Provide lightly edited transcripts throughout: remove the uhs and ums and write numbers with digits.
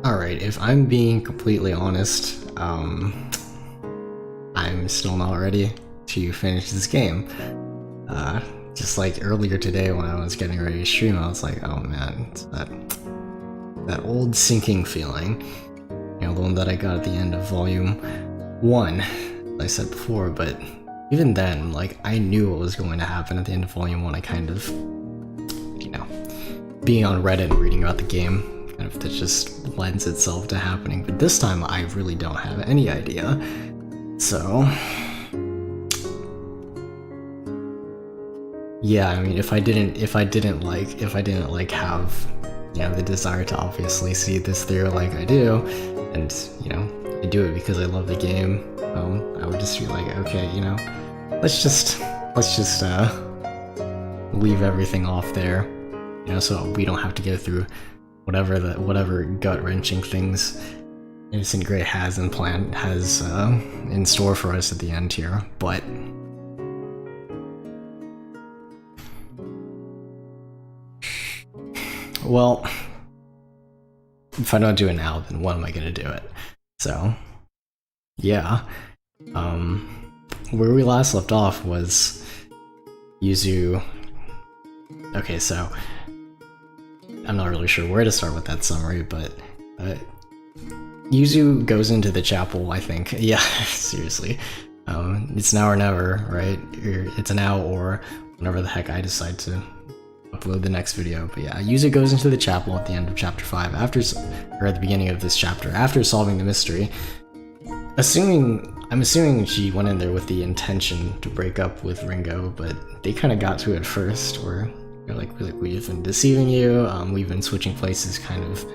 Alright, if I'm being completely honest, I'm still not ready to finish this game. Just like earlier today when I was getting ready to stream, I was like, oh man, it's that old sinking feeling. You know, the one that I got at the end of Volume 1, as I said before, but even then, like, I knew what was going to happen at the end of Volume 1. I kind of, you know, being on Reddit and reading about the game, kind of that just lends itself to happening. But this time, I really don't have any idea. So, yeah, I mean, if I didn't have, you know, the desire to obviously see this through like I do, and, you know, I do it because I love the game, I would just be like, okay, you know, let's just leave everything off there, you know, so we don't have to go through whatever gut-wrenching things Innocent Gray has in store for us at the end here. But well, if I don't do it now, then when am I gonna do it? So yeah, where we last left off was Yuzu. Okay, so I'm not really sure where to start with that summary, but Yuzu goes into the chapel, I think. Yeah, seriously. It's now or never, right? It's an now or whenever the heck I decide to upload the next video. But yeah, Yuzu goes into the chapel at the end of chapter 5, or at the beginning of this chapter, after solving the mystery. I'm assuming she went in there with the intention to break up with Ringo, but they kind of got to it first, where they're like, we've been deceiving you, we've been switching places kind of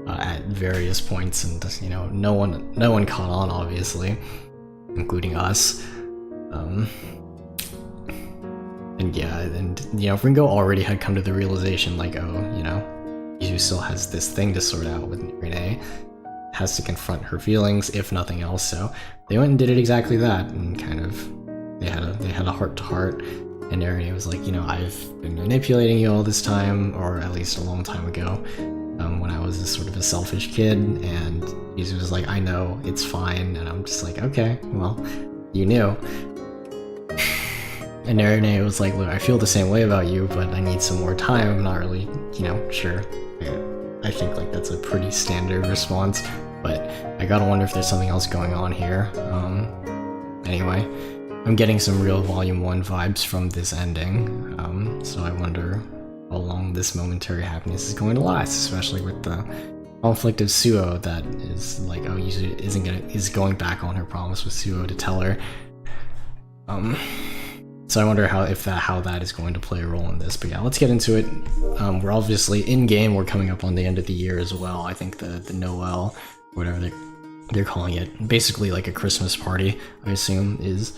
at various points, and, you know, no one caught on, obviously, including us. And yeah, and, you know, Ringo already had come to the realization, like, oh, you know, Yuzu still has this thing to sort out with Renee, has to confront her feelings, if nothing else, so they went and did it exactly that, and kind of, they had a heart-to-heart, and Renee was like, you know, I've been manipulating you all this time, or at least a long time ago, when I was a sort of a selfish kid, and Yuzu was like, I know, it's fine, and I'm just like, okay, well, you knew. And Renee was like, look, I feel the same way about you, but I need some more time. I'm not really, you know, sure. I think, like, that's a pretty standard response, but I gotta wonder if there's something else going on here. Anyway, I'm getting some real Volume 1 vibes from this ending, so I wonder how long this momentary happiness is going to last, especially with the conflict of Suo that is like, oh, Yuzu is going back on her promise with Suo to tell her. So I wonder how that is going to play a role in this. But yeah, let's get into it. We're obviously in-game, we're coming up on the end of the year as well. I think the Noel, whatever they're calling it, basically like a Christmas party, I assume, is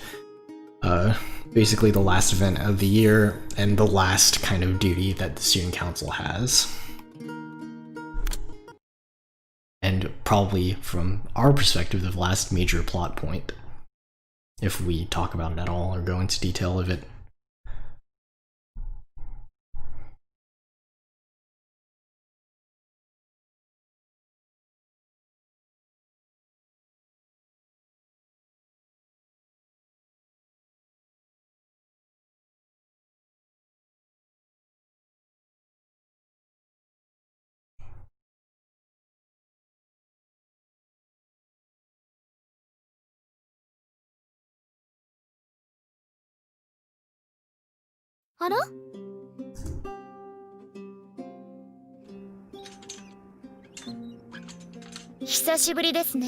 basically the last event of the year and the last kind of duty that the student council has. And probably, from our perspective, the last major plot point, if we talk about it at all or go into detail of it. Hello? 久しぶりですね。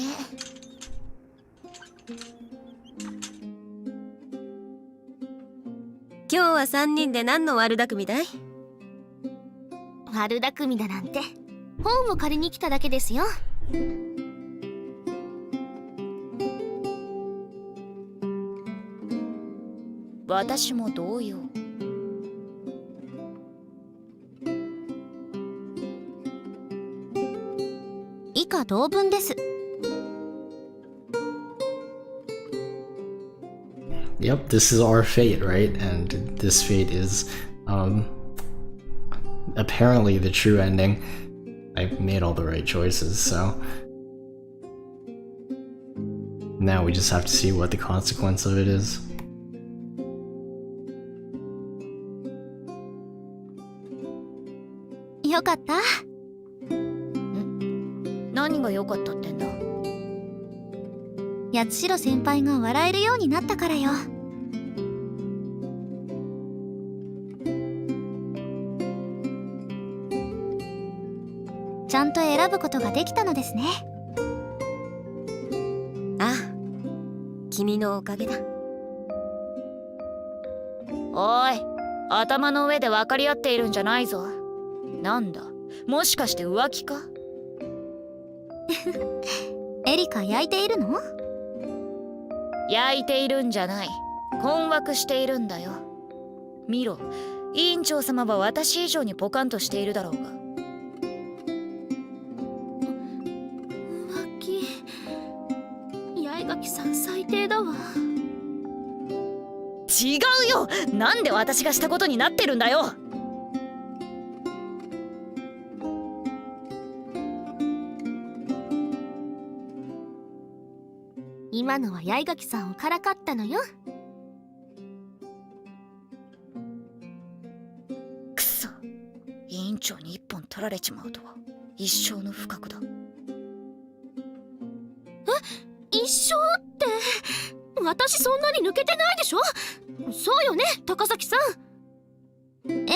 今日は3人で何の悪巧みだい？悪巧みだなんて本を借りに来ただけですよ。私も同様。以下同文です。Yep, this is our fate, right? And this fate is apparently the true ending. I made all the right choices, so now we just have to see what the consequence of it is. よかった。何が良かったってんだ。八代先輩が笑えるようになったからよ。ちゃんと選ぶことができたのですね。ああ、君のおかげだ。おい、頭の上で分かり合っているんじゃないぞ。なんだ、もしかして浮気か？エリカ焼いているの？焼いているんじゃない。困惑しているんだよ。見ろ、委員長様は私以上にポカンとしているだろうが。浮気。八重垣さん最低だわ。違うよ。なんで私がしたことになってるんだよ。今のは八重垣さんをからかったのよ。くそ、委員長に一本取られちまうとは一生の不覚だ。一生って私そんなに抜けてないでしょ。そうよね、高崎さん。え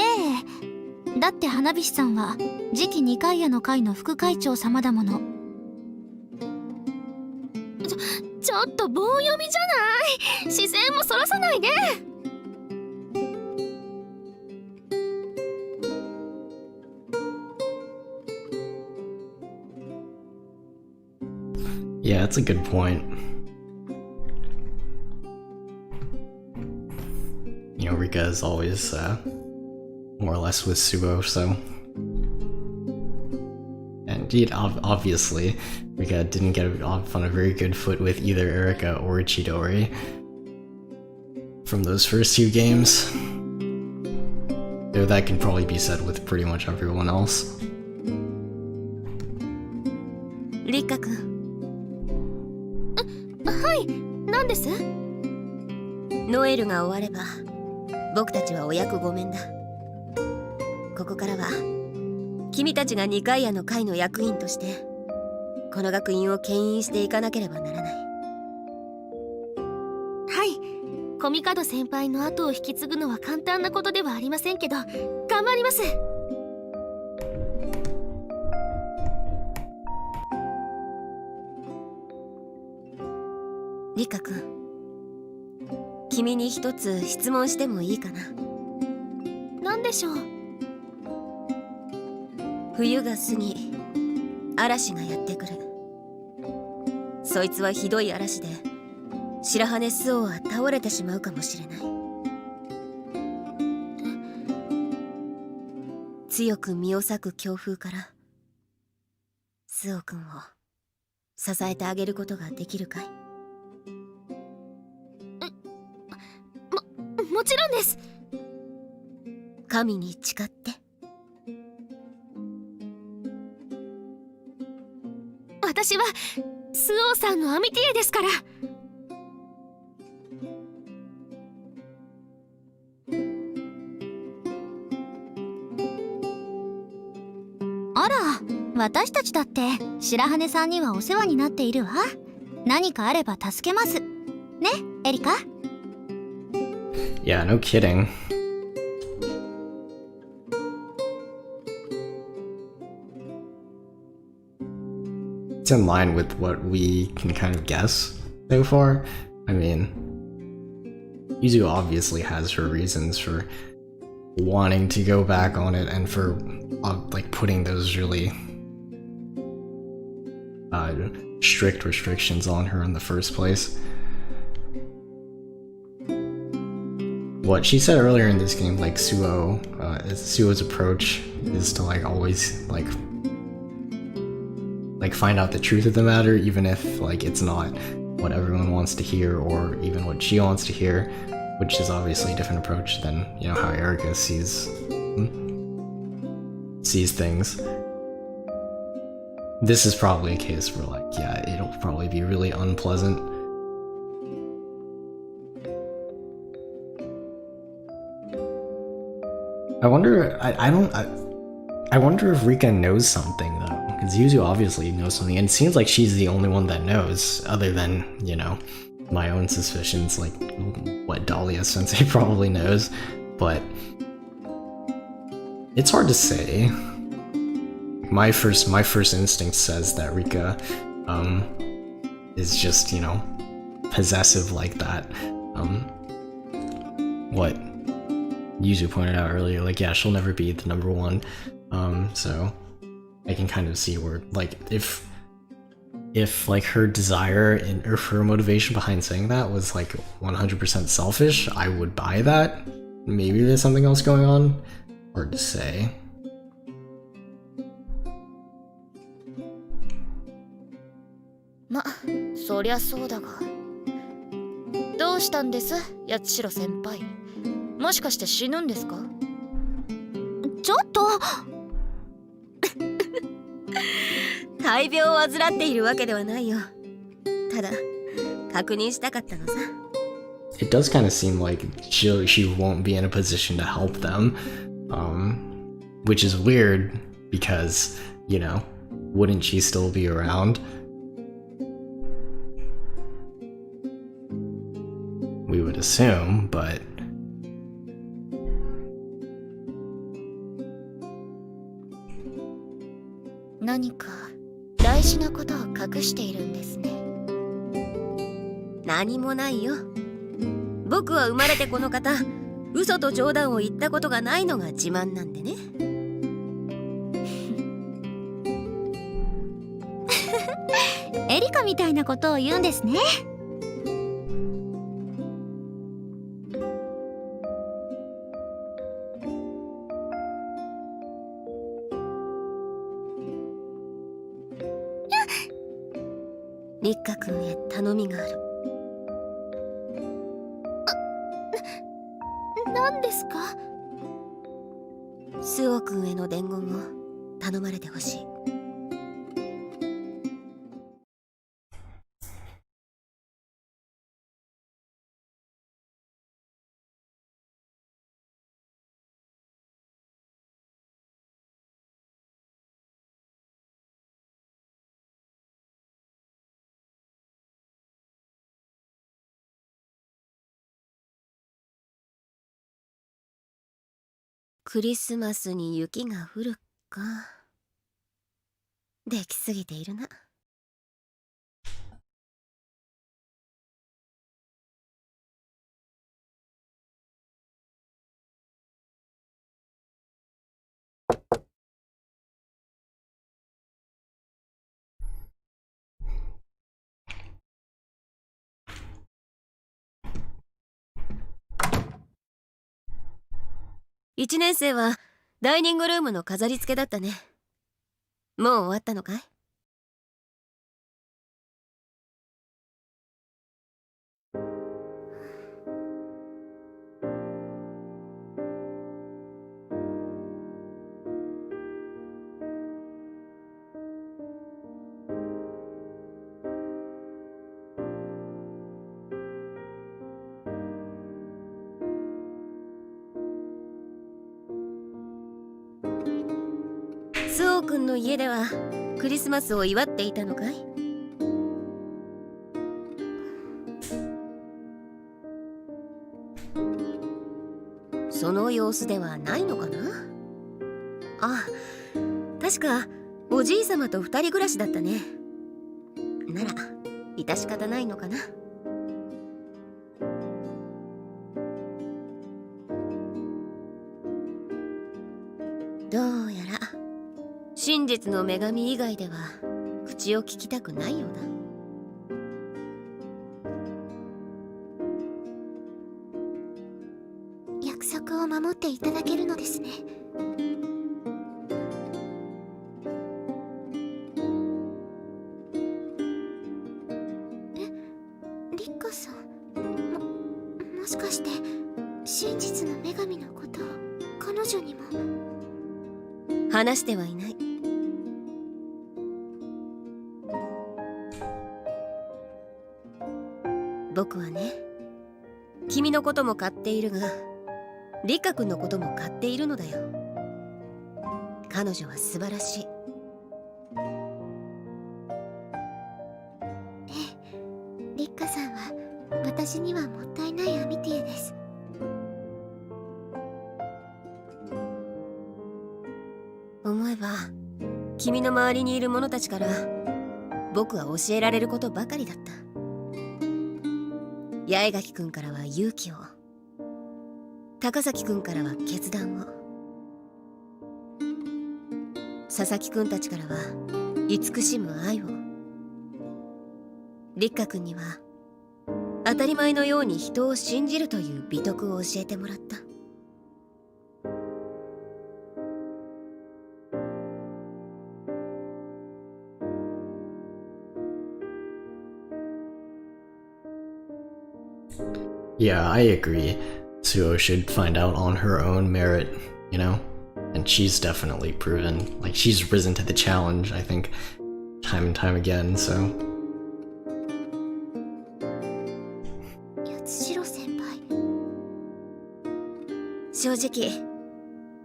え、だって花火師さんは次期二階屋の会の副会長様だもの。ちょっと棒読みじゃない。視線もそらさないで。Yeah, that's a good point. You know, Rika is always more or less with Suo, so. And indeed, obviously, Rika didn't get off on a very good foot with either Erika or Chidori from those first two games. Though that can probably be said with pretty much everyone else. リカ君。はい、何です？ノエルが終われば僕たちはお役御免だ。ここからは君たちが二階屋の会の役員としてこの学院を牽引していかなければならない。はい、コミカド先輩の後を引き継ぐのは簡単なことではありませんけど、頑張ります。リカ君、君に一つ質問してもいいかな。何でしょう？冬が過ぎ嵐がやってくる。そいつはひどい嵐で白羽スオは倒れてしまうかもしれない。強く身を裂く強風からスオ君を支えてあげることができるかい？もちろんです。神に誓って。私はスオーさんのアミティエですから。あら、私たちだって白羽さんにはお世話になっているわ。何かあれば助けますね、エリカ。Yeah, no kidding. It's in line with what we can kind of guess so far. I mean, Yuzu obviously has her reasons for wanting to go back on it and for like putting those really strict restrictions on her in the first place. What she said earlier in this game, like Suo's approach is to like always like find out the truth of the matter, even if like it's not what everyone wants to hear or even what she wants to hear, which is obviously a different approach than, you know, how Erika sees things. this is probably a case where, like, yeah, it'll probably be really unpleasant. I wonder, I wonder if Rika knows something, though, because Yuzu obviously knows something, and it seems like she's the only one that knows, other than, you know, my own suspicions, like what Dahlia Sensei probably knows, but it's hard to say. My first instinct says that Rika is just, you know, possessive like that. What Yuzu pointed out earlier, like, yeah, she'll never be the number one. So I can kind of see where, like, if like her desire and or her motivation behind saying that was like 100% selfish, I would buy that. Maybe there's something else going on. Hard to say.ま、そりゃそうだが。どうしたんです、八代先輩。もしかして死ぬんですか？ちょっと大病を患っているわけではないよ。ただ確認したかったのさ。It does kind of seem like she won't be in a position to help them, which is weird because, you know, wouldn't she still be around? We would assume, but何か大事なことを隠しているんですね。何もないよ。僕は生まれてこの方、嘘と冗談を言ったことがないのが自慢なんでね。エリカみたいなことを言うんですね。立花君へ頼みがある。何ですか？スオ君への伝言を頼まれてほしい。クリスマスに雪が降るか。できすぎているな。1年生はダイニングルームの飾り付けだったね。もう終わったのかい？スオ君の家ではクリスマスを祝っていたのかい？その様子ではないのかな。あ、確かおじいさまと2人暮らしだったね。なら致し方ないのかな。どうやら真実の女神以外では口を聞きたくないようだ。約束を守っていただけるのですね。リッカさん、もしかして真実の女神のことを彼女にも。話してはいない。僕はね、君のことも買っているが、リカ君のことも買っているのだよ。彼女は素晴らしい。リッカさんは私にはもったいないアミティエです。思えば君の周りにいる者たちから僕は教えられることばかりだった。八重垣くんからは勇気を、高崎くんからは決断を、佐々木くんたちからは慈しむ愛を、立花くんには当たり前のように人を信じるという美徳を教えてもらった。Yeah, I agree. Suo should find out on her own merit, you know? And she's definitely proven, like, she's risen to the challenge, I think, time and time again, so. 八代先輩。正直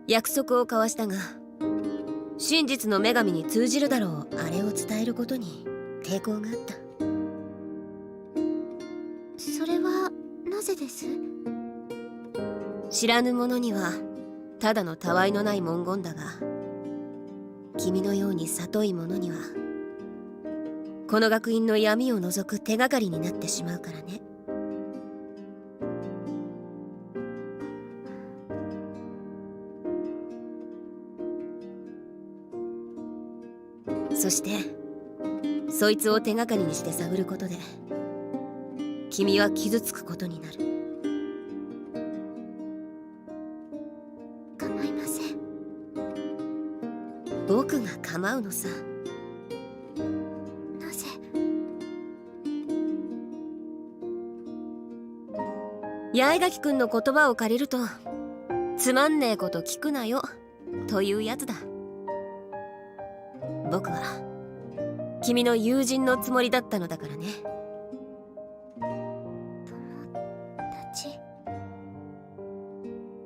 約束を交わしたが、真実の女神に通じるだろうあれを伝えることに抵抗があった。それはなぜです？知らぬ者にはただのたわいのない文言だが、君のように聡い者にはこの学院の闇を除く手がかりになってしまうからね。そしてそいつを手がかりにして探ることで君は傷つくことになる。構いません。僕が構うのさ。なぜ？八重垣くんの言葉を借りると、つまんねえこと聞くなよというやつだ。僕は君の友人のつもりだったのだからね。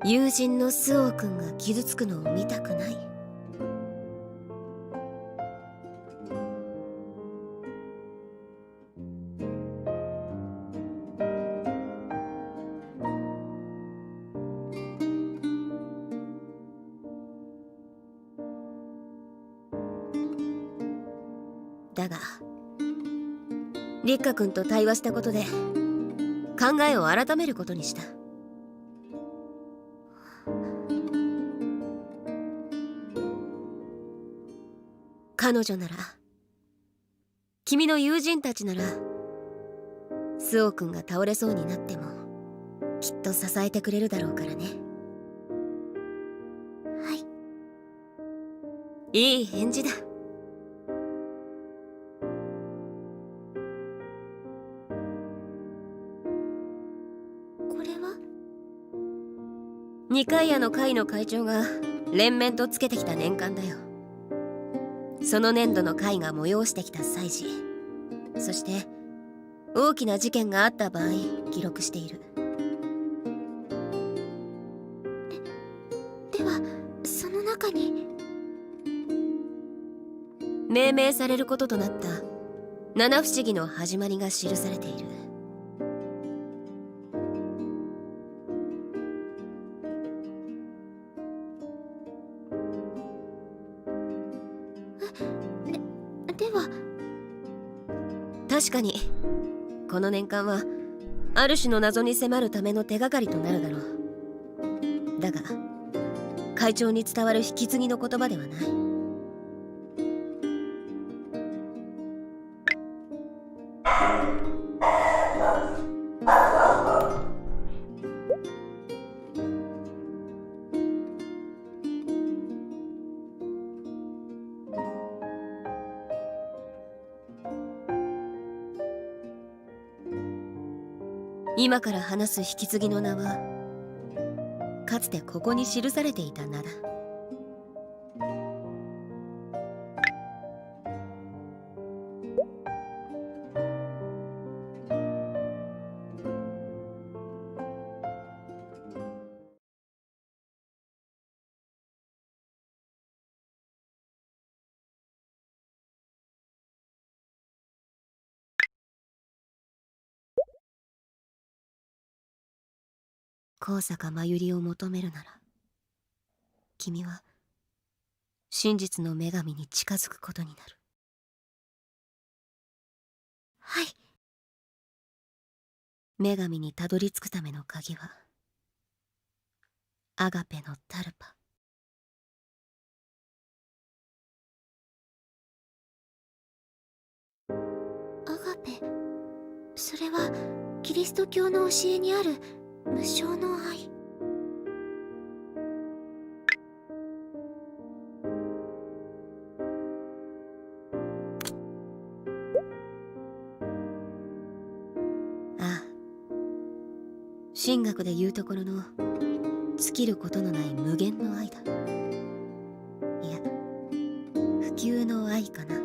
友人の周防君が傷つくのを見たくない。だが立花君と対話したことで考えを改めることにした。彼女なら、君の友人たちなら、周防君が倒れそうになってもきっと支えてくれるだろうからね。はい。いい返事だ。これは？二階屋の会の会長が連綿とつけてきた年間だよ。その年度の会が催してきた祭事、そして大きな事件があった場合記録している。ではその中に命名されることとなった七不思議の始まりが記されている。では確かにこの年間はある種の謎に迫るための手がかりとなるだろう。だが会長に伝わる引き継ぎの言葉ではない。今から話す引き継ぎの名はかつてここに記されていた名だ。高坂真由里を求めるなら、君は真実の女神に近づくことになる。はい。女神にたどり着くための鍵は、アガペのタルパ。アガペ、それはキリスト教の教えにある無償の愛。ああ、神学でいうところの尽きることのない無限の愛だ。いや、不朽の愛かな。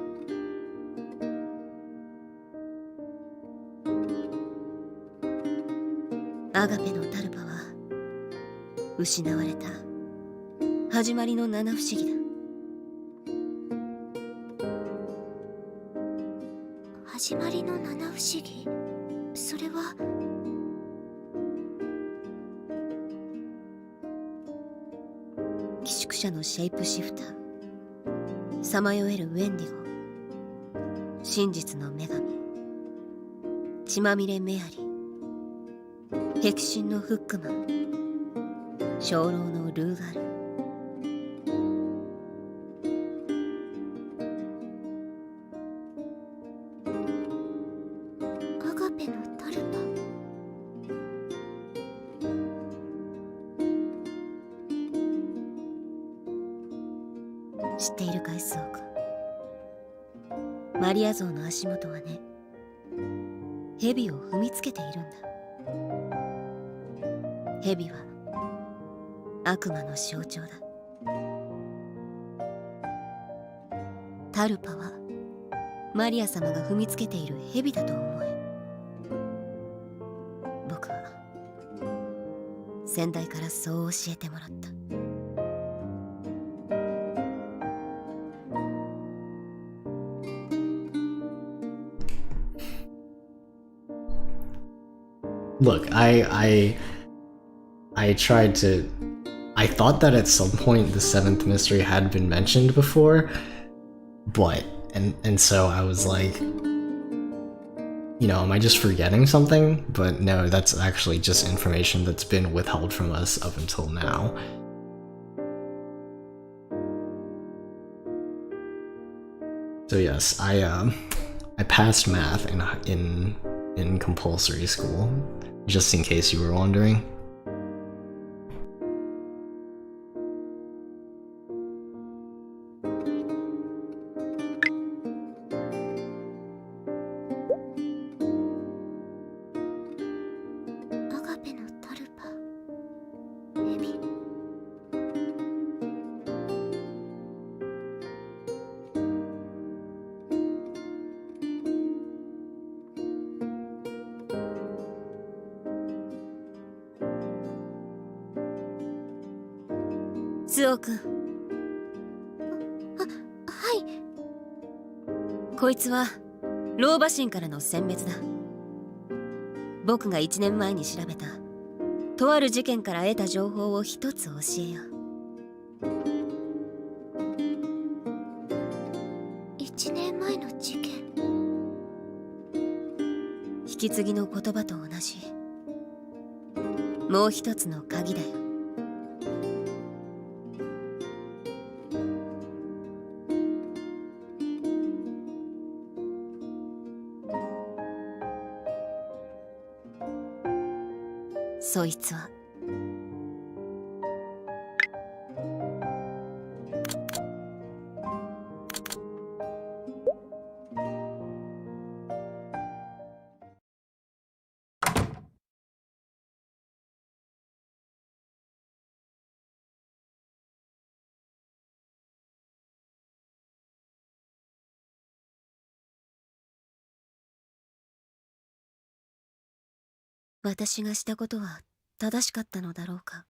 アガペのタルパは失われた始まりの七不思議だ。始まりの七不思議、それは寄宿舎のシェイプシフター、さまよえるウェンディゴ、真実の女神、血まみれメアリー、ヘクシンのフックマン、鐘楼のルーガル。アガペのタルパ。知っているかい、スオ君。マリア像の足元はね、蛇を踏みつけているんだ。蛇は悪魔の象徴だ。タルパはマリア様が踏みつけている蛇だと思え。僕は先代からそう教えてもらった。Look, I tried to. I thought that at some point the seventh mystery had been mentioned before, but and so I was like, am I just forgetting something? But no, that's actually just information that's been withheld from us up until now. So yes, I passed math in compulsory school, just in case you were wondering. Maybe. スオ君、はい。こいつは老婆神からの殲滅だ。僕が1年前に調べたとある事件から得た情報を一つ教えよう。1年前の事件。引き継ぎの言葉と同じもう一つの鍵だよ。そいつは私がしたことは正しかったのだろうか。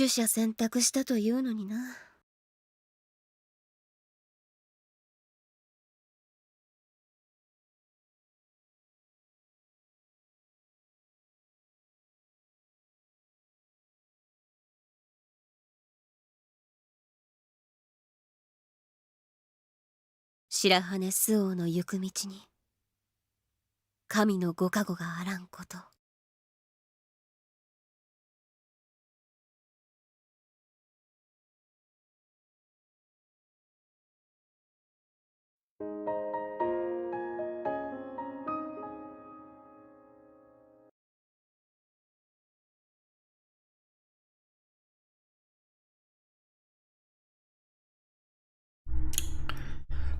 取捨選択したというのにな。白羽周王の行く道に神のご加護があらんこと。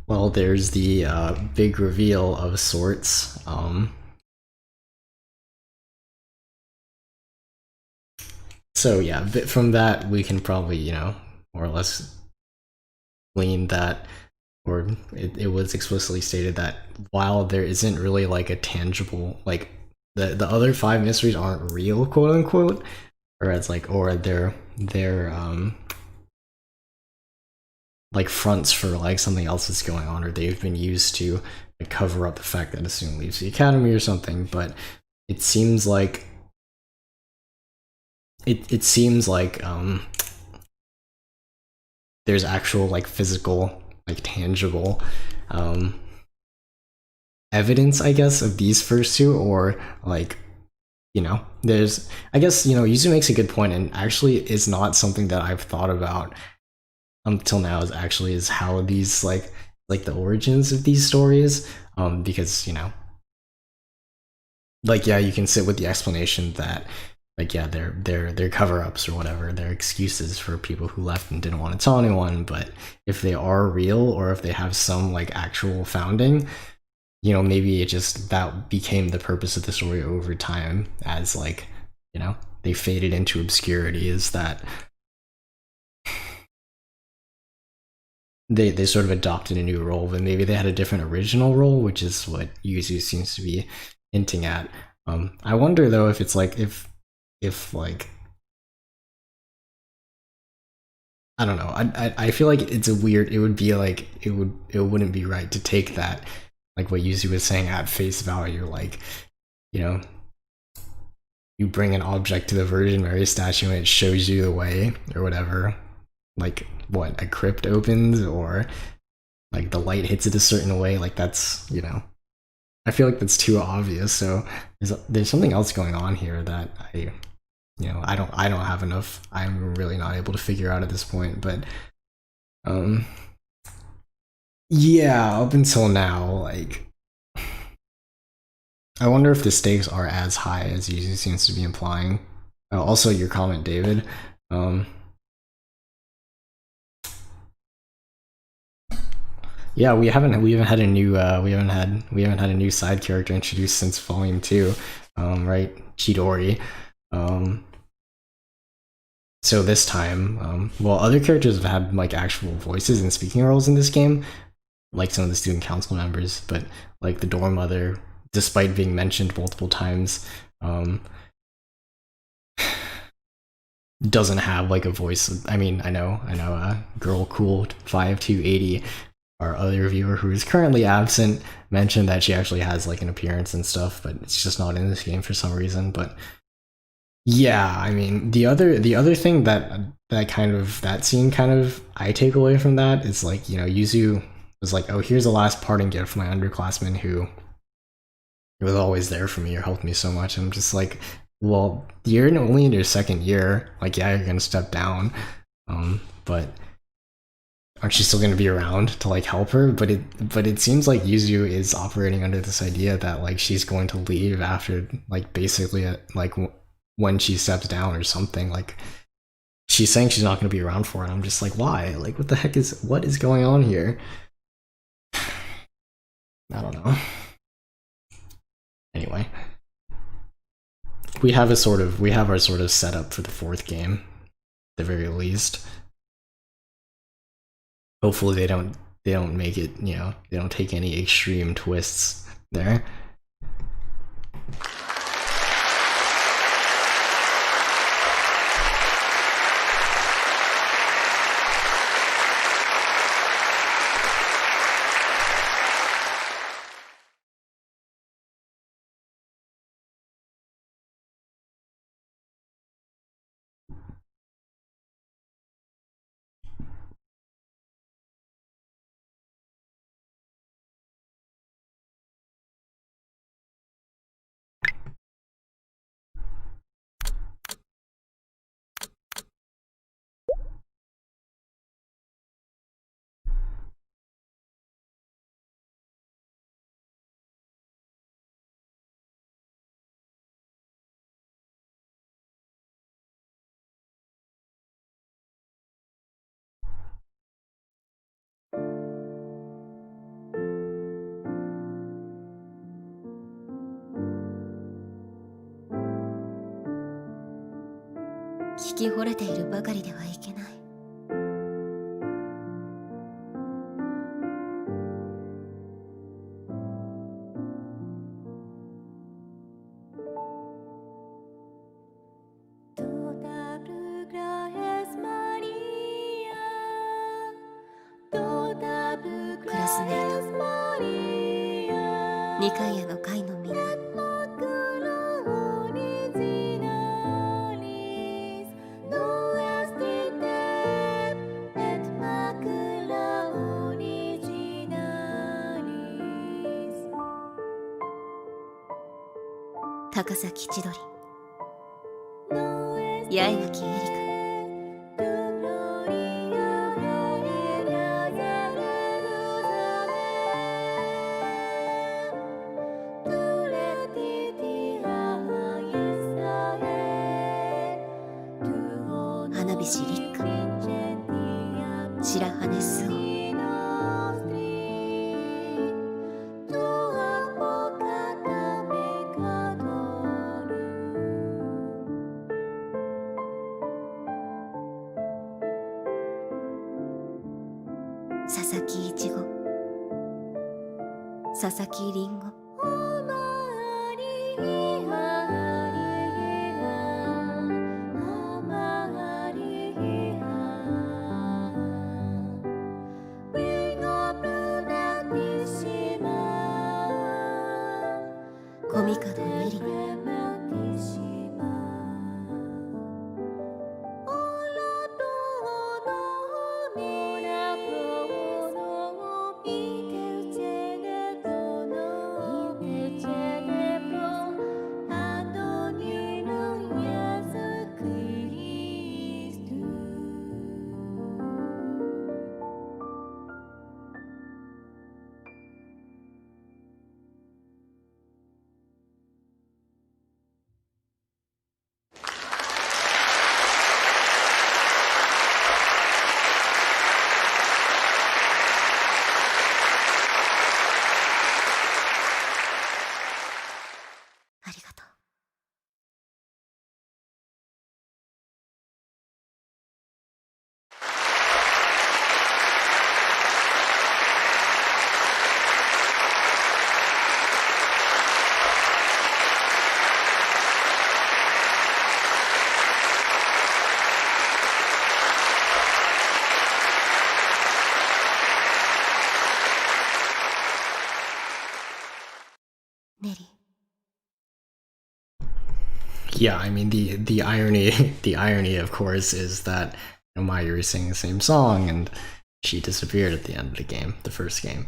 Well, there's the big reveal of sorts. So yeah, from that we can probably, you know, more or less glean that, or it was explicitly stated that while there isn't really like a tangible, like the other 5 mysteries aren't real, quote unquote, or it's like, or they're like fronts for like something else that's going on, or they've been used to like, cover up the fact that Asune leaves the academy or something. But it seems like it seems like there's actual like physical, like tangible evidence, I guess, of these first 2, or like, you know, there's, I guess, you know, Yuzu makes a good point, and actually is not something that I've thought about until now, is how these like the origins of these stories, because, you know, like, yeah, you can sit with the explanation that like, yeah, they're cover-ups or whatever, they're excuses for people who left and didn't want to tell anyone. But if they are real, or if they have some like actual founding, you know, maybe it just, that became the purpose of the story over time, as like, you know, they faded into obscurity, is that they sort of adopted a new role, but maybe they had a different original role, which is what Yuzu seems to be hinting at. I wonder though if it's like, if like, I don't know, I feel like it's a weird, it would be like, it wouldn't be right to take that, like what Yuzu was saying, at face value. Like, you know, you bring an object to the Virgin Mary statue and it shows you the way, or whatever. Like, what, a crypt opens, or like the light hits it a certain way, like that's, you know, I feel like that's too obvious. So there's something else going on here that I don't have enough, I'm really not able to figure out at this point. But yeah, up until now, like, I wonder if the stakes are as high as Yuzu seems to be implying. Also, your comment, David. Yeah, we haven't had a new side character introduced since Volume 2, right? Chidori. So this time, well, other characters have had like actual voices and speaking roles in this game, like some of the student council members, but like the dorm mother, despite being mentioned multiple times, doesn't have like a voice. I mean, I know, Girl Cool 5280, our other viewer who is currently absent, mentioned that she actually has like an appearance and stuff, but it's just not in this game for some reason. But yeah, I mean, the other thing that scene kind of I take away from that is, like, you know, Yuzu was like, oh, here's the last parting gift from my underclassman who was always there for me or helped me so much. And I'm just like, well, you're only in your 2nd year, like, yeah, you're gonna step down, but aren't you still going to be around to like help her? But it seems like Yuzu is operating under this idea that like she's going to leave after, like, basically like when she steps down or something. Like, she's saying she's not going to be around for it. I'm just like, why? Like, what is going on here? I don't know. Anyway, we have our sort of setup for the 4th game, at the very least. Hopefully they don't make it, you know, they don't take any extreme twists there. 聞き惚れているばかりではいけない。クラスメイト、ニカイアの会のみんな、高崎千鳥、八重垣エリカ、花火師立花、白羽スオ、佐々木いちご、佐々木りんご、小見門ねりな、ありがとう。ネリ、Yeah, I mean the irony the irony of course is that Mayuri sang the same song and she disappeared at the end of the game, the first game.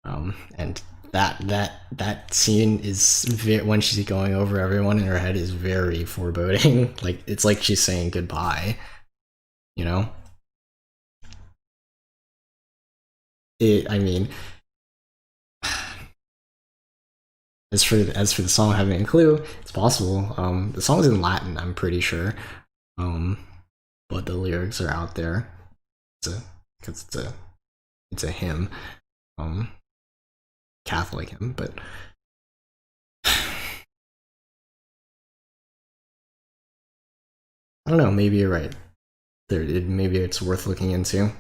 And that scene is when she's going over everyone in her head is very foreboding. Like it's like she's saying goodbye, you know? I mean, as for the song having a clue, it's possible. The song's in Latin, I'm pretty sure. But the lyrics are out there. It's a hymn, Catholic hymn. But I don't know. Maybe you're right. Maybe it's worth looking into.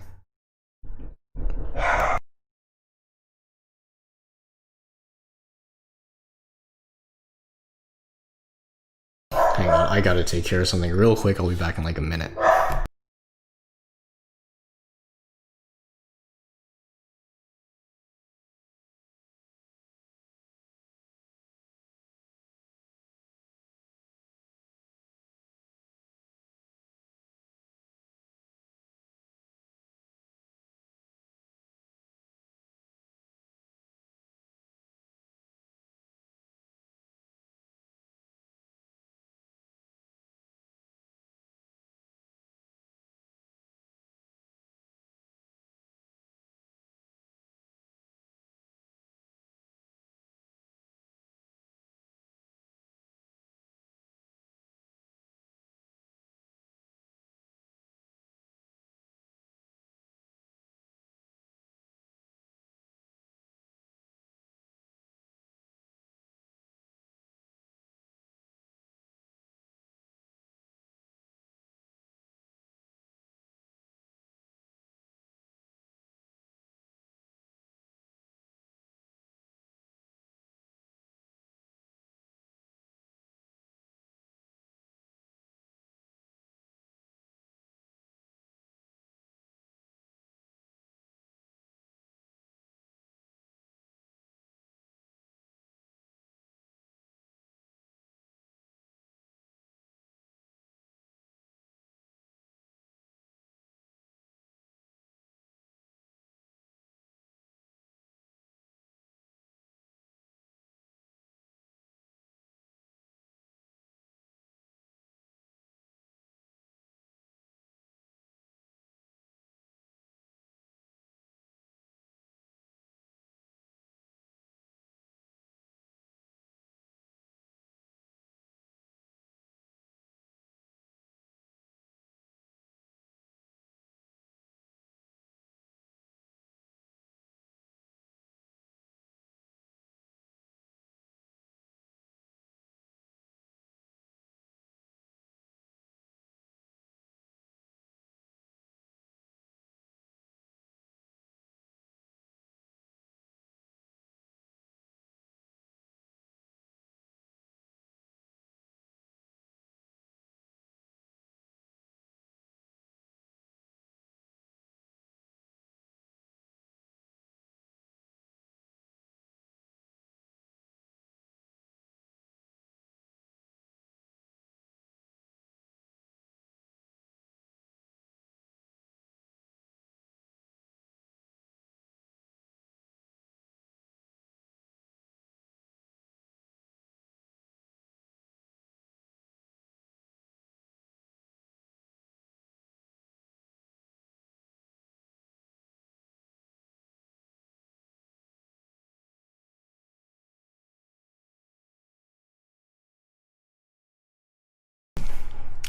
Hang on, I gotta take care of something real quick. I'll be back in like a minute.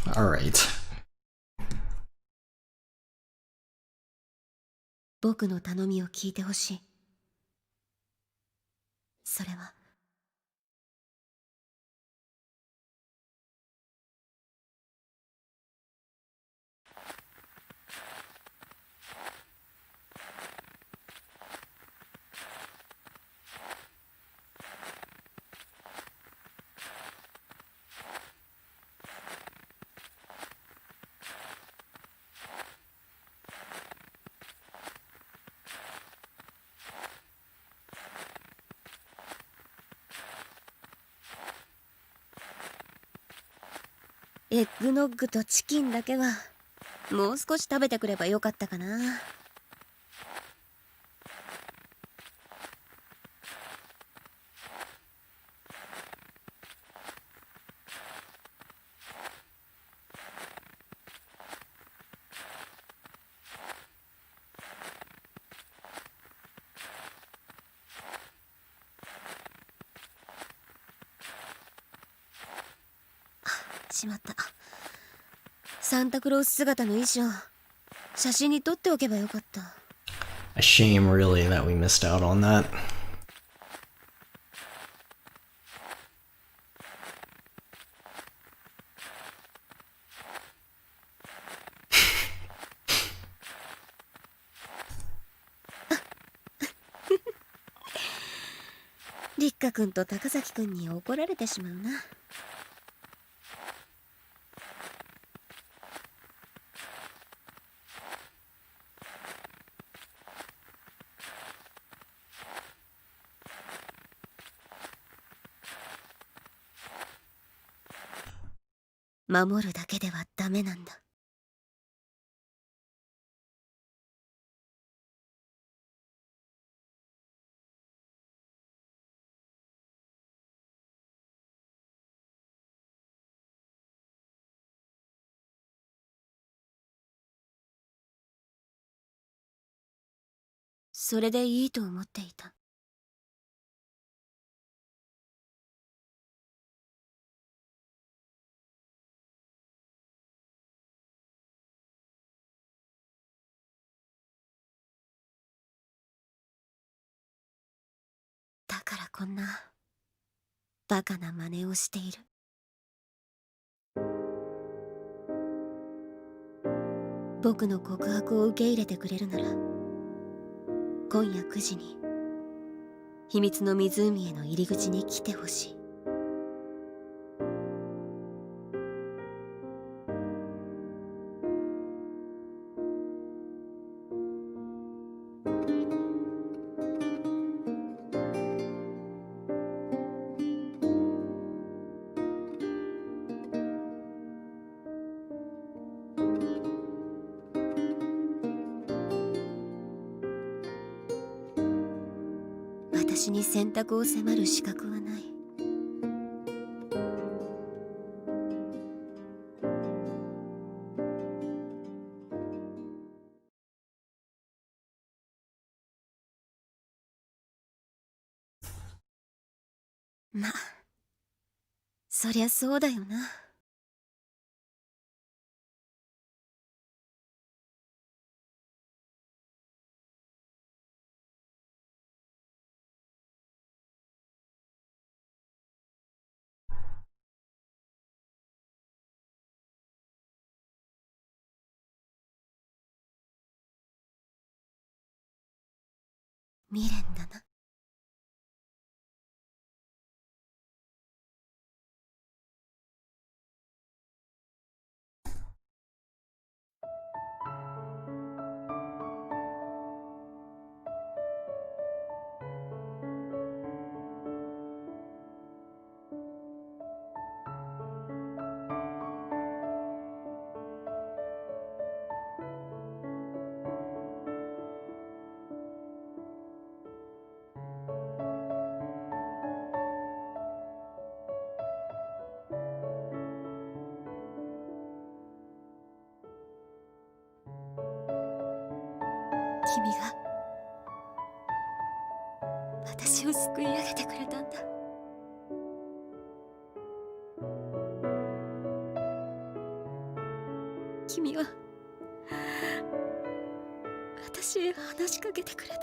Alright. 僕の頼みを聞いてほしい。それはエッグノッグとチキンだけはもう少し食べてくればよかったかな。しまった。サンタクロース姿の衣装、写真に撮っておけばよかった。A shame, really, that we missed out on that. 立花君と高崎君に怒られてしまうな。守るだけではダメなんだ。それでいいと思っていた。だからこんなバカな真似をしている。僕の告白を受け入れてくれるなら、今夜9時に秘密の湖への入り口に来てほしい。私に選択を迫る資格はない。ま、そりゃそうだよな。未練だな。君が私を救い上げてくれたんだ。君は私へ話しかけてくれた。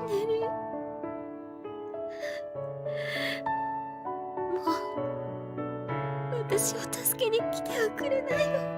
ネリー、もう私を助けに来てはくれないの？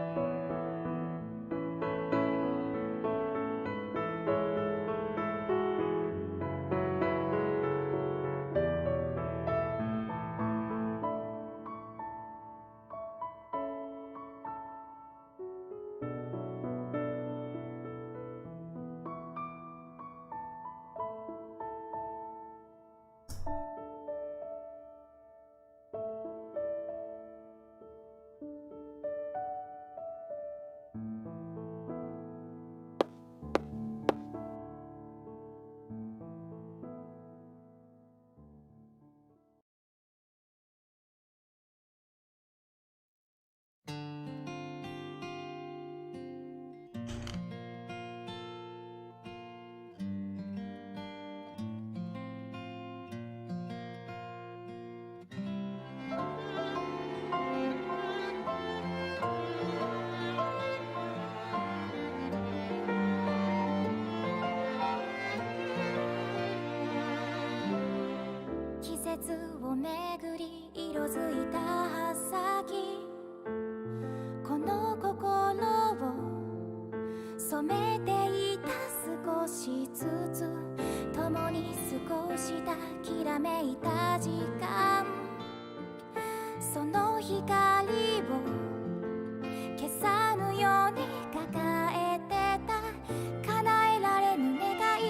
季節をめぐり色づいた葉先、この心を染めていた。少しずつ共に過ごしたきらめいた時間、その光を消さぬように抱えてた。叶えられぬ願い、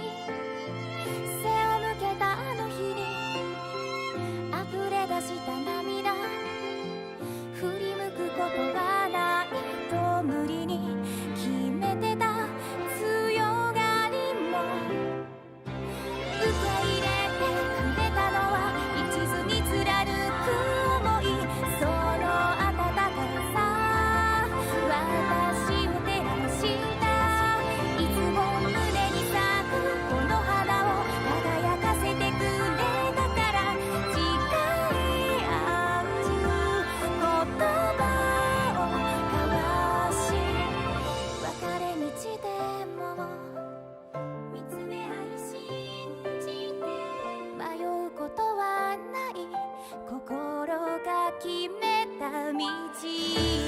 背を向けたあの日に溢れ出した涙、振り向くことがないと無理に決めてた。強がりも受け入れてくれたのは一途に貫く想い、その温かさ私を照らした。いつも胸に咲くこの花を輝かせてくれたから、誓い合う言葉を交わし、別れ道でも見つめ合い信じて、迷うことはない、心が決めた道へ。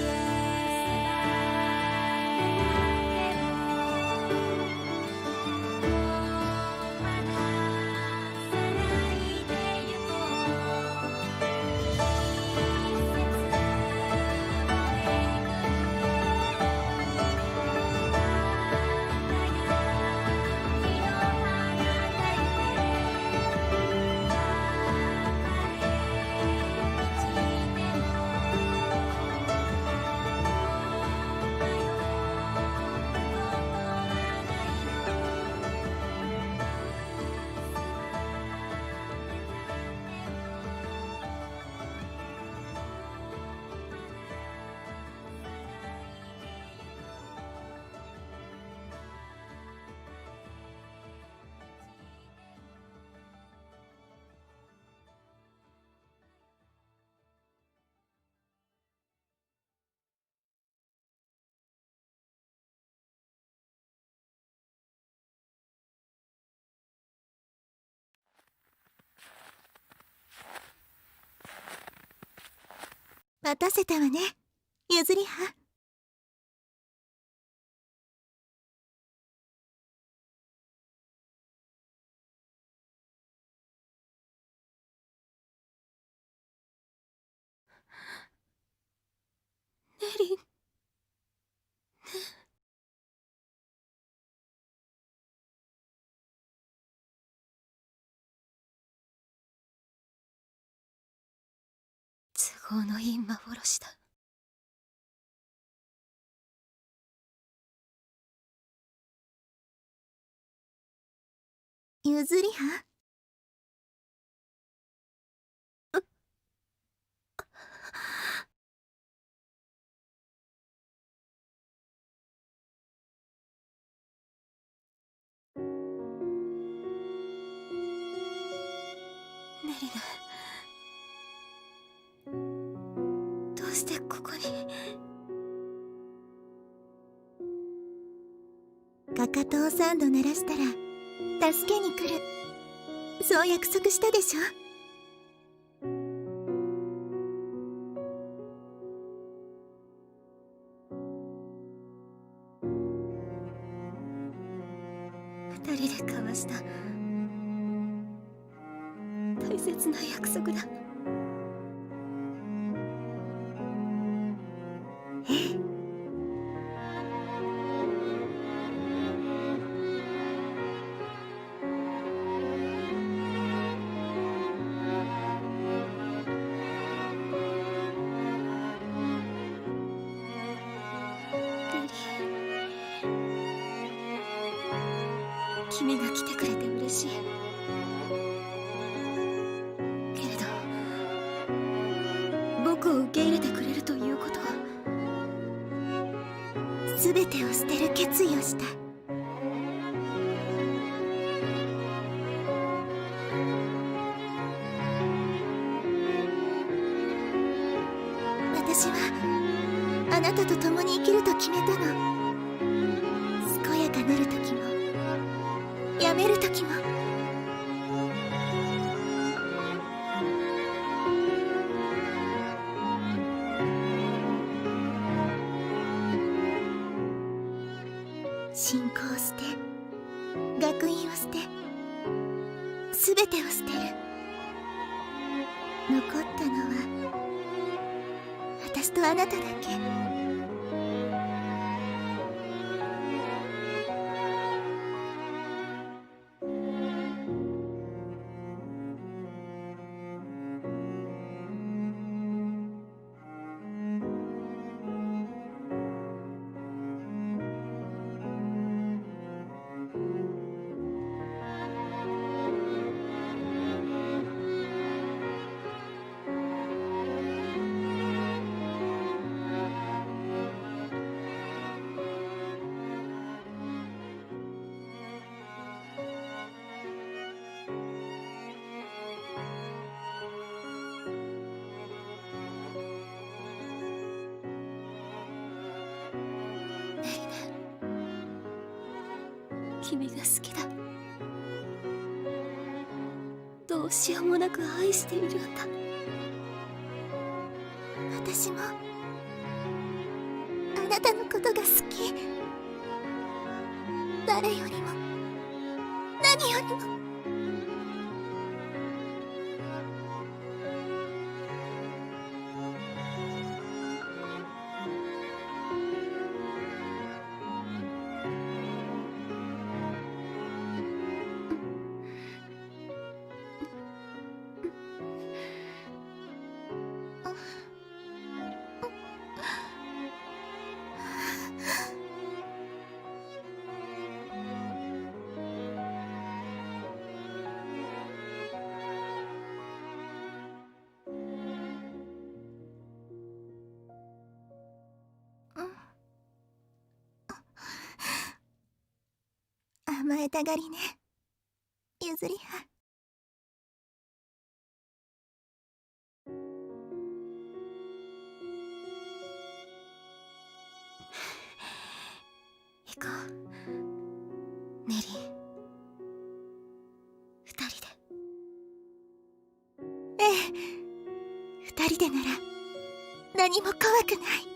待たせたわね、ゆずりは。ネリン、都合のいい幻だ。ゆずりは？リナ、どうしてここに。かかとを3度鳴らしたら助けに来る、そう約束したでしょ。二人で交わした大切な約束だ。君が来てくれて嬉しい。けれど僕を受け入れてくれるということは、全てを捨てる決意をした。私はあなたと共に生きると決めたの。健やかなる時もやめる時も。信仰を捨て、学院を捨て、全てを捨てる。残ったのは私とあなただけ。君が好きだ。どうしようもなく愛しているんだ。私もあなたのことが好き。誰よりも何よりも。甘えたがりね、譲りは。行こう、ネリー。二人で。ええ、二人でなら何も怖くない。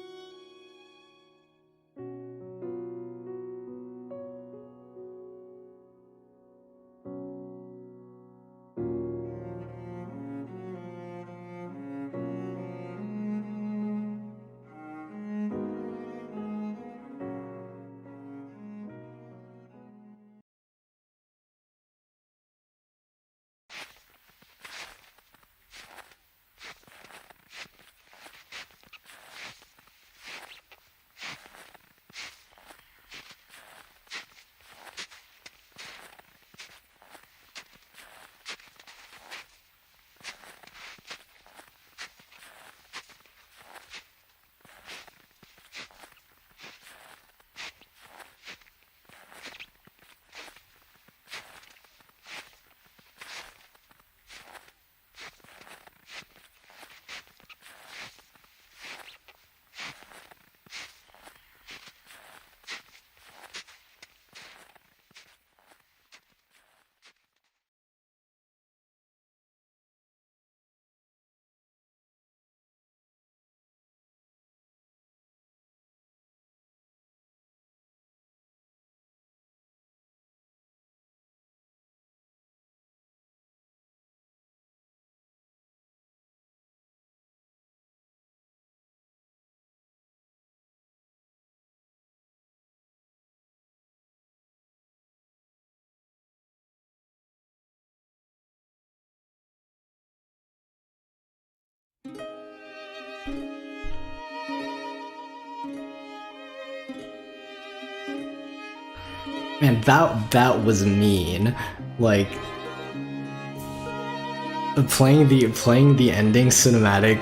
Man, that was mean. Like playing the ending cinematic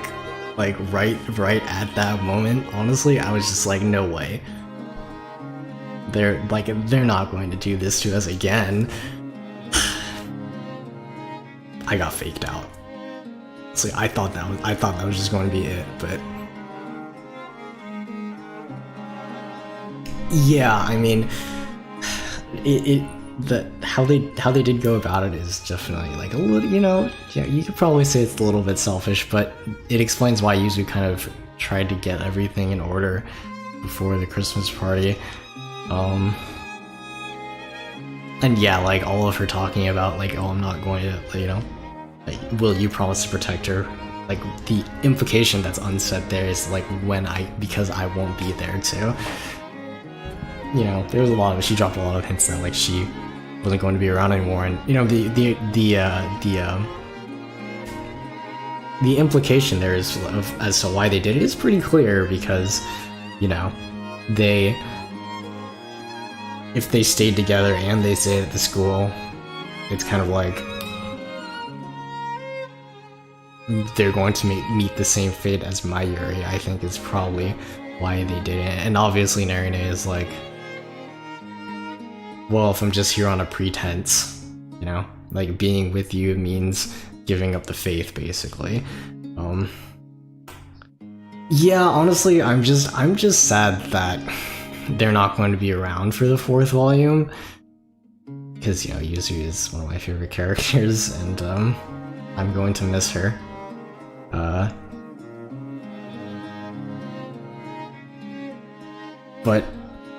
like right at that moment, honestly, I was just like, no way. They're not going to do this to us again. I got faked out. So I thought that was just going to be it, but yeah, I mean, how they did go about it is definitely like a little, you could probably say it's a little bit selfish, but it explains why Yuzu kind of tried to get everything in order before the Christmas party. And yeah, like all of her talking about like, oh, I'm not going to, like, will you promise to protect her? Like the implication that's unsaid there is like because I won't be there too. There was a lot of, she dropped a lot of hints that like she wasn't going to be around anymore, and the implication there is as to why they did it is pretty clear, because if they stayed together and they stayed at the school, it's kind of like they're going to meet the same fate as Mayuri, I think is probably why they did it. And obviously Narine is like, well, if I'm just here on a pretense, like being with you means giving up the faith, basically. Yeah, honestly, I'm just sad that they're not going to be around for the 4th volume, because Yuzu is one of my favorite characters, and I'm going to miss her. But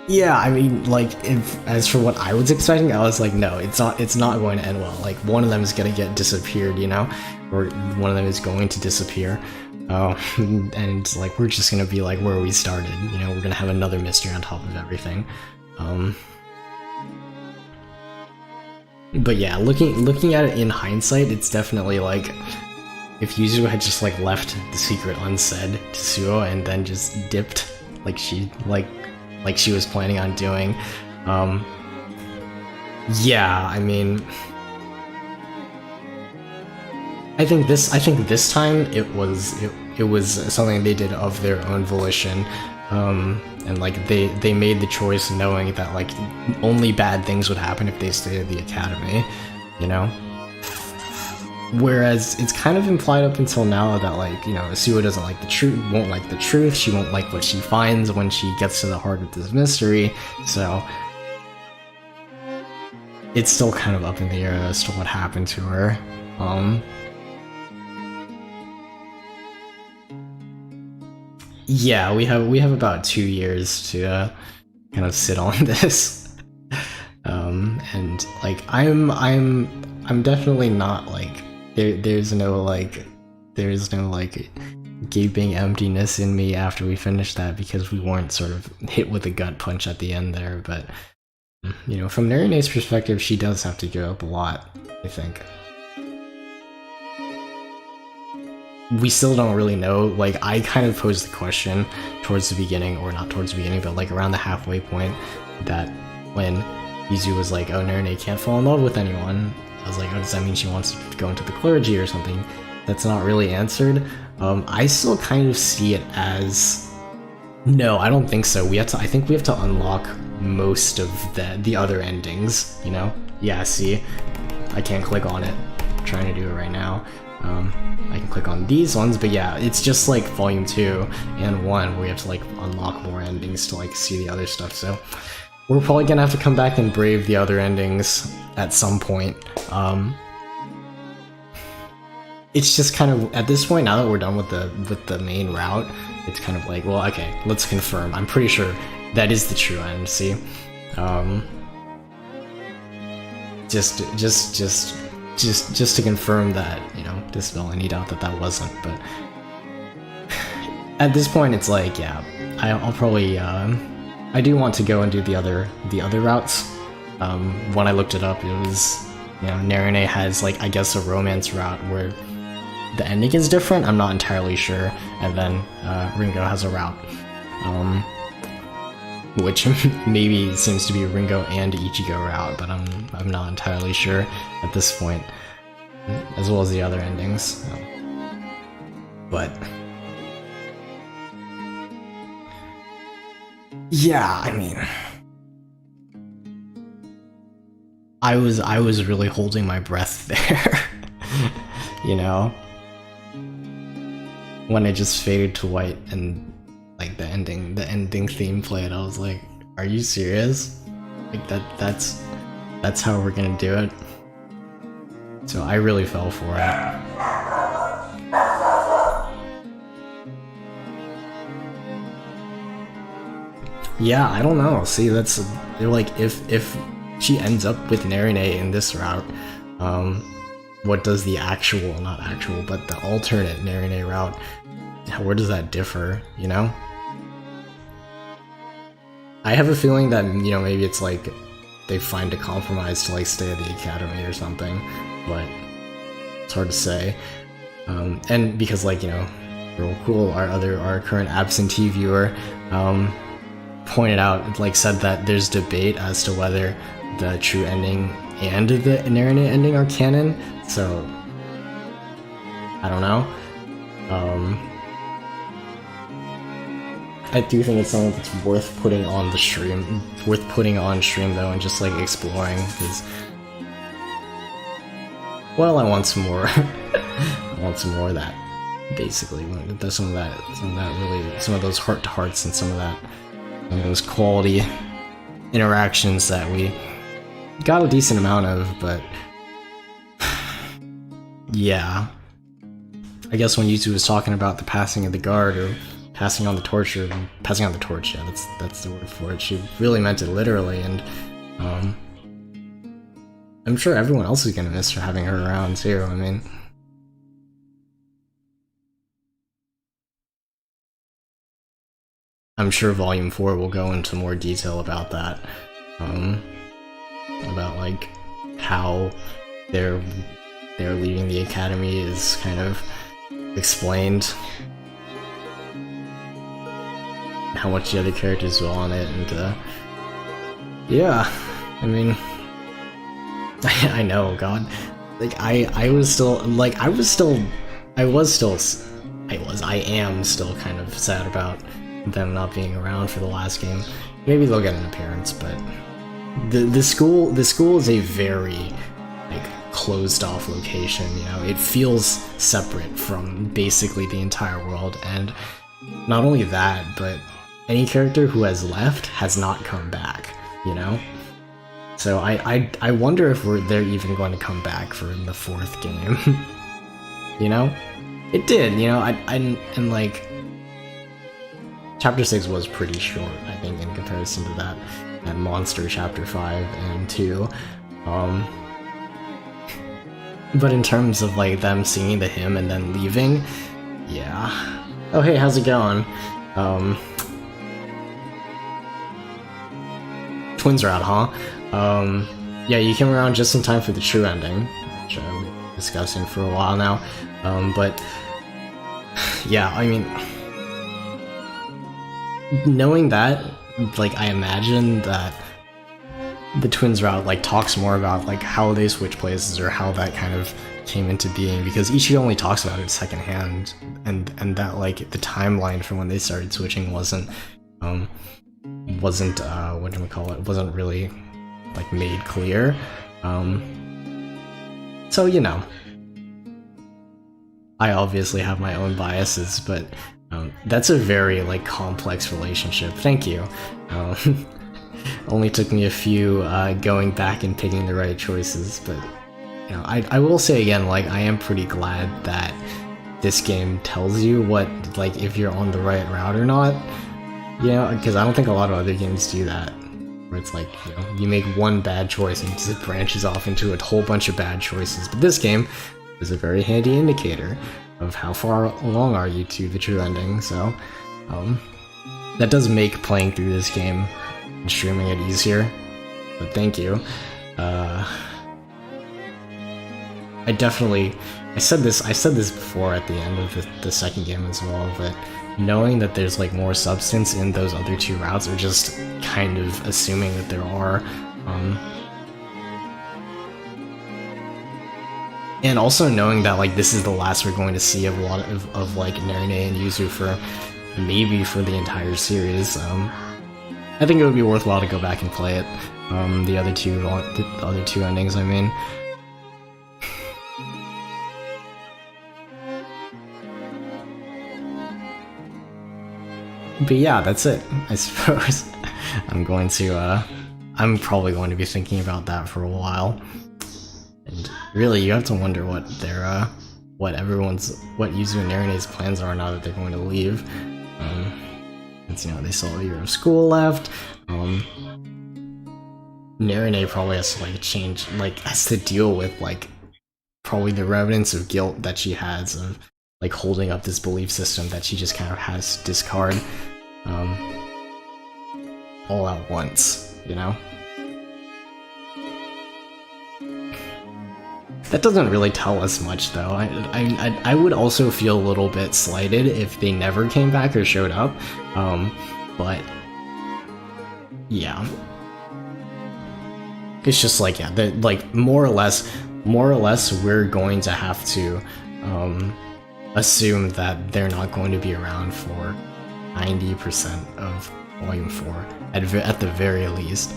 yeah, I mean, like, as for what I was expecting, I was like, no, it's not going to end well. Like, one of them is gonna get disappeared, or one of them is going to disappear. And like, we're just gonna be like where we started, we're gonna have another mystery on top of everything. But yeah, looking at it in hindsight, it's definitely like, if Yuzu had just like left the secret unsaid to Suo and then just dipped like she was planning on doing. Yeah, I mean, I think this time it was something they did of their own volition, and like they made the choice knowing that like only bad things would happen if they stayed at the academy, Whereas it's kind of implied up until now that like, Suo doesn't like the truth, won't like the truth, she won't like what she finds when she gets to the heart of this mystery, so it's still kind of up in the air as to what happened to her. Yeah, we have about 2 years to kind of sit on this. And like I'm definitely not like there's no gaping emptiness in me after we finished that, because we weren't sort of hit with a gut punch at the end there, but from Narine's perspective, she does have to give up a lot, I think. We still don't really know. Like, I kind of posed the question towards the beginning, or not towards the beginning, but like around the halfway point, that when Yuzu was like, oh, Narine can't fall in love with anyone, I was like, oh, does that mean she wants to go into the clergy or something? That's not really answered. I still kind of see it as, no, I don't think so. I think we have to unlock most of the other endings, Yeah, see, I can't click on it. I'm trying to do it right now. I can click on these ones, but yeah, it's just like volume 2 and 1 where we have to like unlock more endings to like see the other stuff, so we're probably gonna have to come back and brave the other endings at some point. It's just kind of, at this point, now that we're done with the main route, it's kind of like, well, okay, let's confirm. I'm pretty sure that is the true end, see? Just to confirm that, dispel any doubt that wasn't, but at this point it's like, yeah, I'll probably, I do want to go and do the other routes. When I looked it up, it was, Narine has like, I guess, a romance route where the ending is different, I'm not entirely sure, and then Ringo has a route. which maybe seems to be Ringo and Ichigo route, but I'm not entirely sure at this point, as well as the other endings. But yeah, I mean, I was really holding my breath there, you know, when it just faded to white and like the ending theme played. I was like, are you serious? Like that's how we're gonna do it? So I really fell for it. Yeah, I don't know. See, they're like, if she ends up with Narine in this route, what does the not actual, but the alternate Narine route, where does that differ, you know? I have a feeling that, you know, maybe it's like they find a compromise to like stay at the academy or something, but it's hard to say. And because, like, you know, real cool, our current absentee viewer pointed out, like, said that there's debate as to whether the true ending and the Narine ending are canon, so I don't know. I do think it's something that's worth putting on stream though, and just like exploring, because, well, I want some more. I want some more of that. Basically, there's some of those heart to hearts, and some of those quality interactions that we got a decent amount of, but yeah. I guess when Yuzu was talking about the passing of the guard, or passing on the torch, yeah, that's the word for it. She really meant it literally, and I'm sure everyone else is gonna miss her having her around too. I mean, I'm sure Volume 4 will go into more detail about that, about like how they're leaving the academy is kind of explained, how much the other characters will on it, and yeah, I mean, I know, God, like I am still kind of sad about them not being around for the last game. Maybe they'll get an appearance, but the school is a very like closed off location, you know. It feels separate from basically the entire world, and not only that, but any character who has left has not come back, you know? So I wonder if they're even going to come back for the 4th game. You know? It did, you know, and like Chapter 6 was pretty short, I think, in comparison to that Monster Chapter 5 and 2. But in terms of like them singing the hymn and then leaving, yeah. Oh hey, how's it going? Twins are out, huh? Yeah, you came around just in time for the true ending, which I've been discussing for a while now. But yeah, I mean, knowing that, like, I imagine that the twins route like talks more about like how they switch places, or how that kind of came into being, because Ichigo only talks about it secondhand, and that like the timeline from when they started switching wasn't wasn't really like made clear. So, you know, I obviously have my own biases, but that's a very like complex relationship. Thank you. Only took me a few going back and picking the right choices, but you know, I will say again, like, I am pretty glad that this game tells you what, like, if you're on the right route or not, you know, because I don't think a lot of other games do that, where it's like, you know, you make one bad choice and it just branches off into a whole bunch of bad choices. But this game is a very handy indicator of how far along are you to the true ending, so that does make playing through this game and streaming it easier, but thank you. I definitely I said this before at the end of the second game as well, but knowing that there's like more substance in those other two routes, or just kind of assuming that there are, and also knowing that like this is the last we're going to see of a lot of like Narine and Yuzu for maybe for the entire series, I think it would be worthwhile to go back and play it. The other two endings, I mean. But yeah, that's it, I suppose. I'm probably going to be thinking about that for a while. And really, you have to wonder what what Yuzu and Narine's plans are now that they're going to leave. Since, you know, they still have a year of school left. Narine probably has to has to deal with like probably the remnants of guilt that she has of like holding up this belief system that she just kind of has to discard all at once, you know? That doesn't really tell us much, though. I would also feel a little bit slighted if they never came back or showed up, but yeah. It's just like, yeah, like more or less we're going to have to assume that they're not going to be around for 90% of Volume 4, at the very least.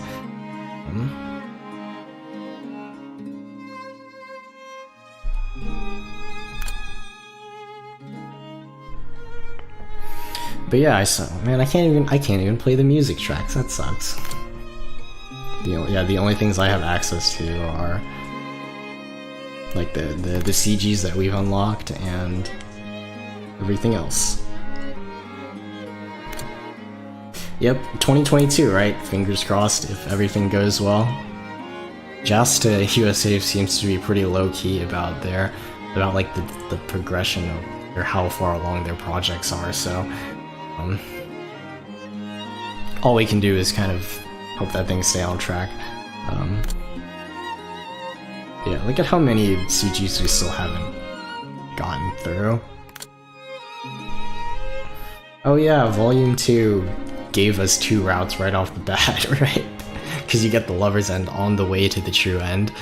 But yeah, man, I can't even play the music tracks. That sucks. The only things I have access to are like the CGs that we've unlocked and everything else. Yep, 2022, right? Fingers crossed if everything goes well. JAST USA seems to be pretty low-key about like the progression of, or how far along their projects are, so all we can do is kind of hope that things stay on track. Yeah, look at how many CGs we still haven't gotten through. Oh yeah, Volume 2 gave us 2 routes right off the bat, right? Because you get the lover's end on the way to the true end.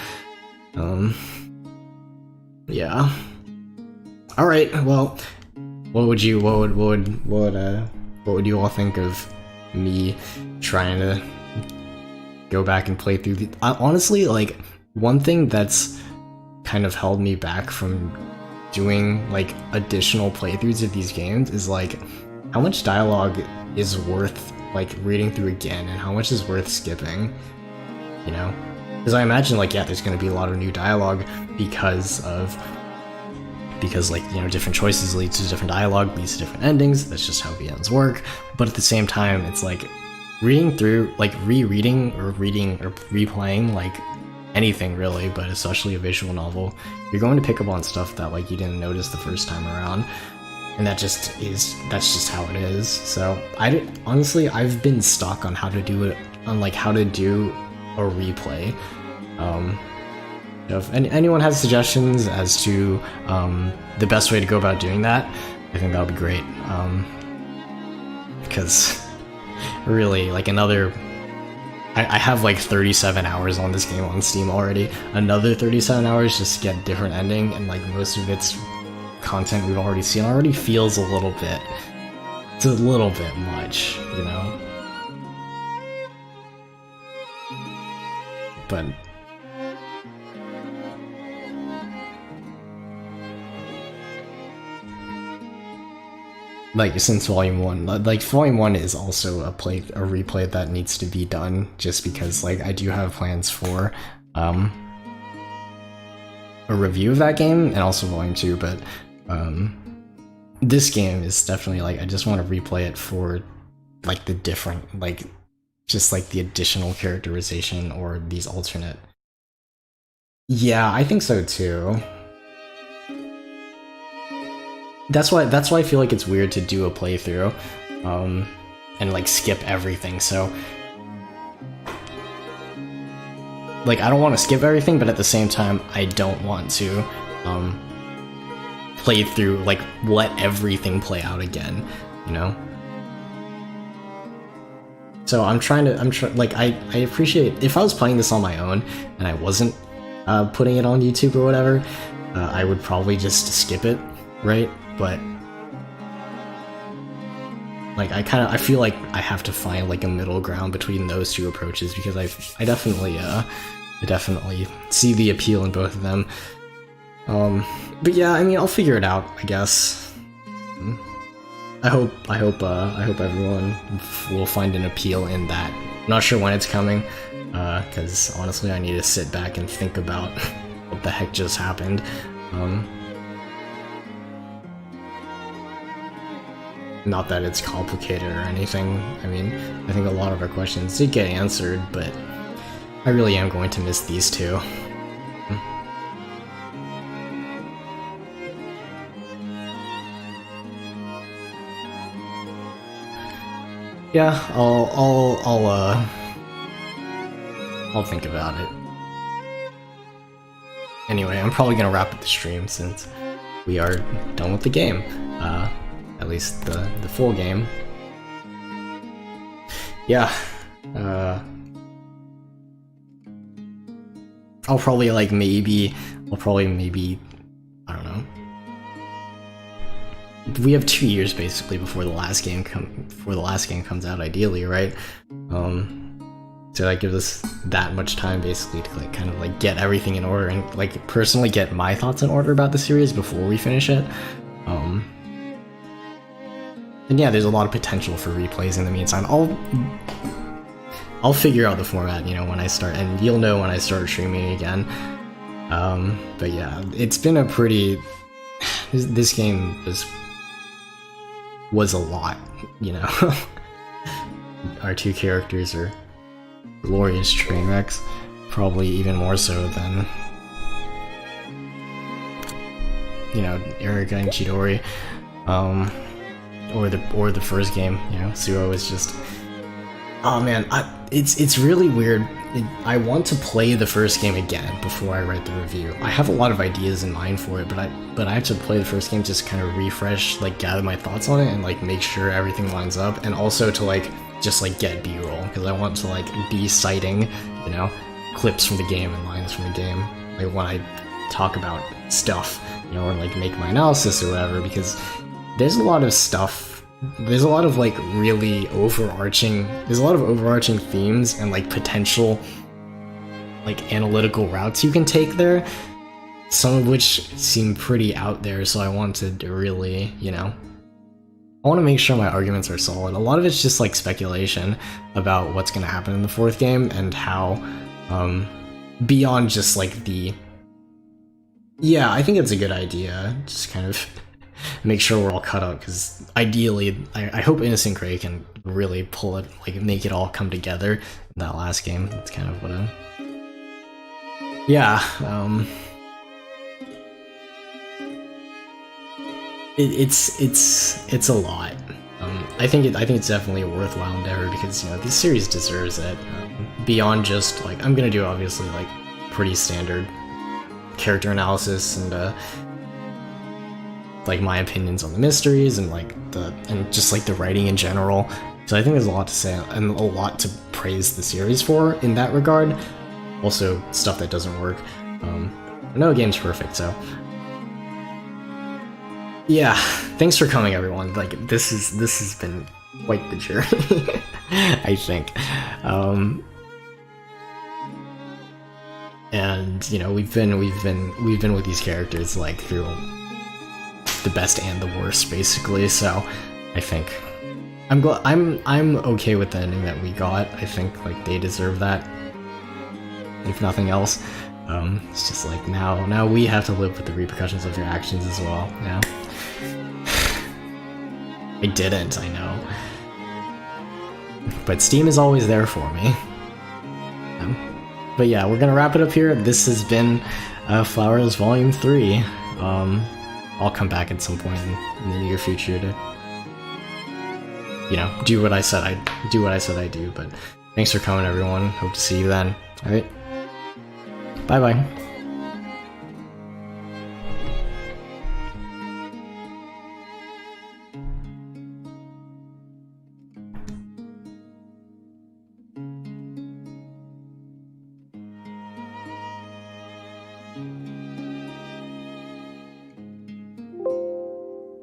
Yeah. All right. Well, what would you all think of me trying to go back and play through the? Honestly, like, one thing that's kind of held me back from doing like additional playthroughs of these games is like how much dialogue is worth like reading through again and how much is worth skipping, you know? Because I imagine like, yeah, there's going to be a lot of new dialogue because like, you know, different choices lead to different dialogue, leads to different endings. That's just how VNs work. But at the same time, it's like reading through, like rereading or reading or replaying like anything really, but especially a visual novel, you're going to pick up on stuff that like you didn't notice the first time around. And that's just how it is. So honestly, I've been stuck on how to do it, on like how to do a replay. If anyone has suggestions as to the best way to go about doing that, I think that would be great. Because really, like I have like 37 hours on this game on Steam already. Another 37 hours just to get a different ending, and like most of its content we've already seen already feels a little bit much, you know? But like, since Volume 1, like Volume 1 is also a replay that needs to be done, just because like I do have plans for a review of that game and also Volume 2, but this game is definitely like, I just want to replay it for like the different, like just like the additional characterization or these alternate. Yeah, I think so too. That's why I feel like it's weird to do a playthrough and like skip everything. So like I don't want to skip everything, but at the same time I don't want to play through, like, let everything play out again, you know? So I appreciate, if I was playing this on my own and I wasn't putting it on YouTube or whatever, I would probably just skip it, right? But like I feel like I have to find like a middle ground between those two approaches, because I definitely see the appeal in both of them. But yeah, I mean, I'll figure it out, I guess. I hope everyone will find an appeal in that. I'm not sure when it's coming, because honestly, I need to sit back and think about what the heck just happened. Not that it's complicated or anything. I mean, I think a lot of our questions did get answered, but I really am going to miss these two. Yeah, I'll think about it. Anyway, I'm probably gonna wrap up the stream since we are done with the game. At least the full game. Yeah. I'll probably maybe, I don't know. We have 2 years basically before the last game comes out, ideally, right? So that gives us that much time basically to kind of get everything in order and personally get my thoughts in order about the series before we finish it. And yeah, there's a lot of potential for replays in the meantime. I'll figure out the format, when I start, and you'll know when I start streaming again. But yeah, it's been a pretty. This game was a lot, Our two characters are glorious train wrecks, probably even more so than Erika and Chidori, or the first game. Suo is just, oh man, it's really weird. I want to play the first game again before I write the review. I have a lot of ideas in mind for it, but I have to play the first game, just kind of refresh, gather my thoughts on it, and make sure everything lines up, and also to just get B-roll, because I want to be citing, clips from the game and lines from the game, when I talk about stuff, or make my analysis or whatever, because there's a lot of stuff. There's a lot of really overarching. There's a lot of overarching themes and potential analytical routes you can take there. Some of which seem pretty out there, so I wanted to really, I want to make sure my arguments are solid. A lot of it's just speculation about what's going to happen in the fourth game and how, beyond just the. Yeah, I think it's a good idea. Just kind of make sure we're all cut up, because ideally, I hope Innocent Gray can really pull it, make it all come together in that last game. That's kind of what I'm. Yeah, it's a lot. I think it's definitely a worthwhile endeavor, because this series deserves it. Beyond just I'm gonna do obviously pretty standard character analysis and my opinions on the mysteries and just the writing in general. So I think there's a lot to say and a lot to praise the series for in that regard. Also stuff that doesn't work. No game's perfect, so yeah. Thanks for coming, everyone. This has been quite the journey, I think. And we've been with these characters through the best and the worst, basically. So I think I'm okay with the ending that we got. I think they deserve that, if nothing else. It's just now we have to live with the repercussions of your actions as well. Yeah. I didn't, I know, but Steam is always there for me. But yeah, we're gonna wrap it up here. This has been Flowers Volume 3. I'll come back at some point in the near future to, do what I said I'd do. But thanks for coming, everyone. Hope to see you then. All right. Bye bye.